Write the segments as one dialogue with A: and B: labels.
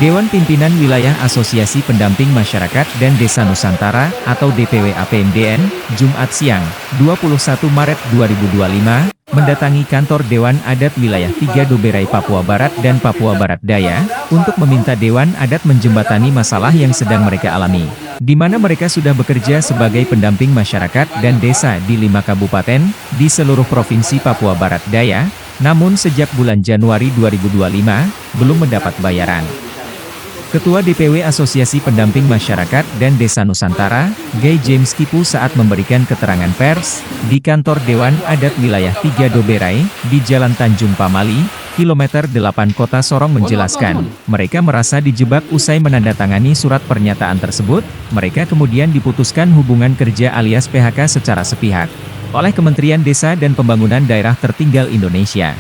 A: Dewan Pimpinan Wilayah Asosiasi Pendamping Masyarakat dan Desa Nusantara atau DPW APMDN, Jumat siang, 21 Maret 2025, mendatangi kantor Dewan Adat Wilayah 3 Doberai Papua Barat dan Papua Barat Daya, untuk meminta Dewan Adat menjembatani masalah yang sedang mereka alami, di mana mereka sudah bekerja sebagai pendamping masyarakat dan desa di 5 kabupaten, di seluruh provinsi Papua Barat Daya, namun sejak bulan Januari 2025, belum mendapat bayaran. Ketua DPW Asosiasi Pendamping Masyarakat dan Desa Nusantara, Gay James Kipu saat memberikan keterangan pers, di kantor Dewan Adat Wilayah 3 Doberai, di Jalan Tanjung Pamali, kilometer 8 Kota Sorong menjelaskan, mereka merasa dijebak usai menandatangani surat pernyataan tersebut, mereka kemudian diputuskan hubungan kerja alias PHK secara sepihak, oleh Kementerian Desa dan Pembangunan Daerah Tertinggal Indonesia.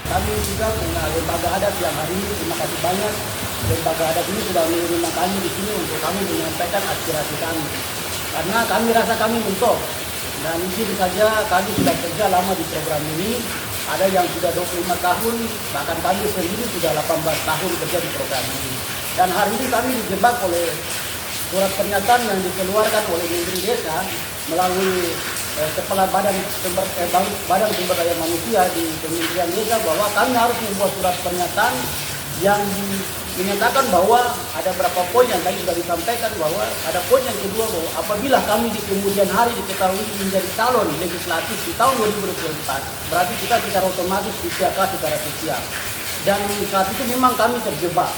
B: Kami juga punya lembaga adat yang hari ini, terima kasih banyak. Lembaga adat ini sudah menerima kami di sini untuk kami menyampaikan aspirasi kami. Karena kami rasa kami mentok. Dan di sini saja kami sudah kerja lama di program ini. Ada yang sudah 25 tahun, bahkan kami sendiri sudah 18 tahun kerja di program ini. Dan hari ini kami dijebak oleh surat pernyataan yang dikeluarkan oleh Menteri Desa melalui Kepala Badan Sumber Daya Manusia di Kementerian Desa bahwa kami harus membuat surat pernyataan yang menyatakan bahwa ada beberapa poin yang tadi sudah disampaikan, bahwa ada poin yang kedua bahwa apabila kami di kemudian hari diketahui menjadi calon legislatif di tahun 2024, berarti kita secara otomatis disiapkan secara sosial. Dan saat itu memang kami terjebak.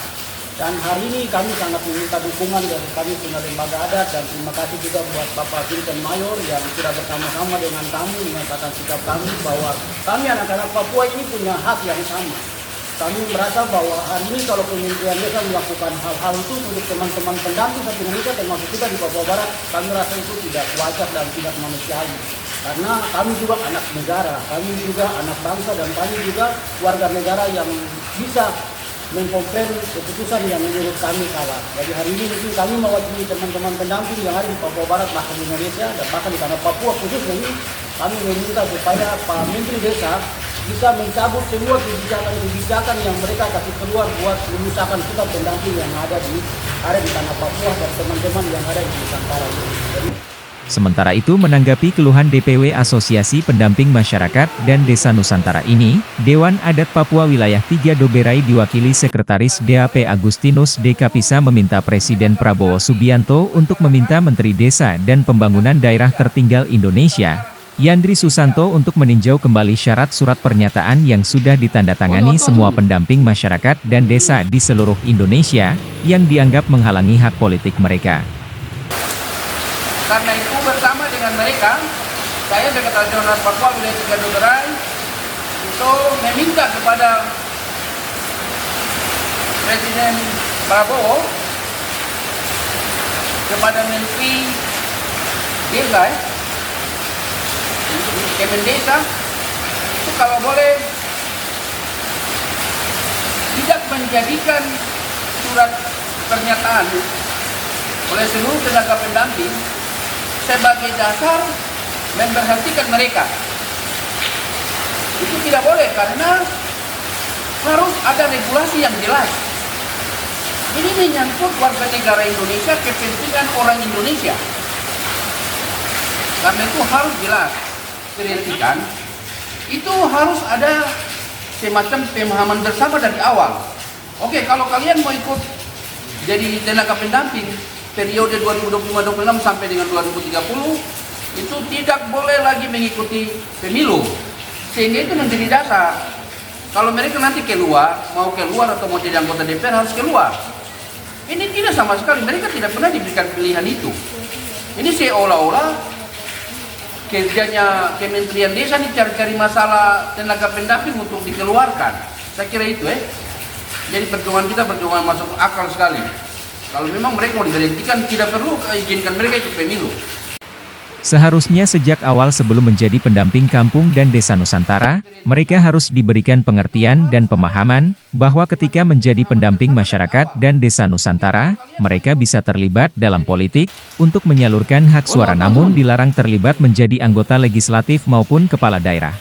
B: Dan hari ini kami sangat meminta dukungan dari kami punya lembaga adat, dan terima kasih juga buat Bapak Vincent Mayor yang sudah bersama-sama dengan kami menyatakan sikap kami bahwa kami anak-anak Papua ini punya hak yang sama. Kami merasa bahwa hari ini kalau Kementerian Desa melakukan hal-hal itu untuk teman-teman pendamping satu Indonesia termasuk kita di Papua Barat, kami rasa itu tidak wajar dan tidak manusiawi. Karena kami juga anak negara, kami juga anak bangsa, dan kami juga warga negara yang bisa mengkomplain keputusan yang menurut kami salah. Jadi hari ini mungkin kami mewakili teman-teman pendamping yang ada di Papua Barat, bahkan di Indonesia, dan bahkan di tanah Papua khususnya ini, kami meminta supaya Pak Menteri Desa bisa mencabut semua kebijakan yang mereka kasih keluar buat memisahkan kita pendamping yang ada di tanah Papua dan teman-teman yang ada di Nusantara.
A: Sementara itu menanggapi keluhan DPW Asosiasi Pendamping Masyarakat dan Desa Nusantara ini, Dewan Adat Papua Wilayah 3 Doberai diwakili Sekretaris DAP Agustinus D. Kapisa meminta Presiden Prabowo Subianto untuk meminta Menteri Desa dan Pembangunan Daerah Tertinggal Indonesia, Yandri Susanto untuk meninjau kembali syarat surat pernyataan yang sudah ditandatangani semua pendamping masyarakat dan desa di seluruh Indonesia, yang dianggap menghalangi hak politik mereka.
C: Karena itu bersama dengan mereka, saya Sekretaris Jenderal Papua Wilayah 3 Doberai itu meminta kepada Presiden Prabowo, kepada Menteri Desa, Kemendesa, itu kalau boleh tidak menjadikan surat pernyataan oleh seluruh tenaga pendamping sebagai dasar memberhentikan mereka. Itu tidak boleh, karena harus ada regulasi yang jelas. Ini menyangkut warga negara Indonesia, kepentingan orang Indonesia. Karena itu harus jelas. Perhatikan, itu harus ada semacam pemahaman bersama dari awal. Oke, kalau kalian mau ikut jadi tenaga pendamping periode 2025-2026 sampai dengan 2030, itu tidak boleh lagi mengikuti pemilu, sehingga itu menjadi dasar. Kalau mereka nanti keluar, mau keluar atau mau jadi anggota DPR harus keluar. Ini tidak sama sekali, mereka tidak pernah diberikan pilihan itu. Ini seolah-olah kerjanya Kementerian Desa ini cari-cari masalah tenaga pendamping untuk dikeluarkan. Saya kira itu Jadi perjuangan kita perjuangan masuk akal sekali. Kalau memang mereka mau diberhentikan, tidak perlu izinkan mereka ikut pemilu.
A: Seharusnya sejak awal sebelum menjadi pendamping kampung dan desa Nusantara, mereka harus diberikan pengertian dan pemahaman, bahwa ketika menjadi pendamping masyarakat dan desa Nusantara, mereka bisa terlibat dalam politik, untuk menyalurkan hak suara namun dilarang terlibat menjadi anggota legislatif maupun kepala daerah.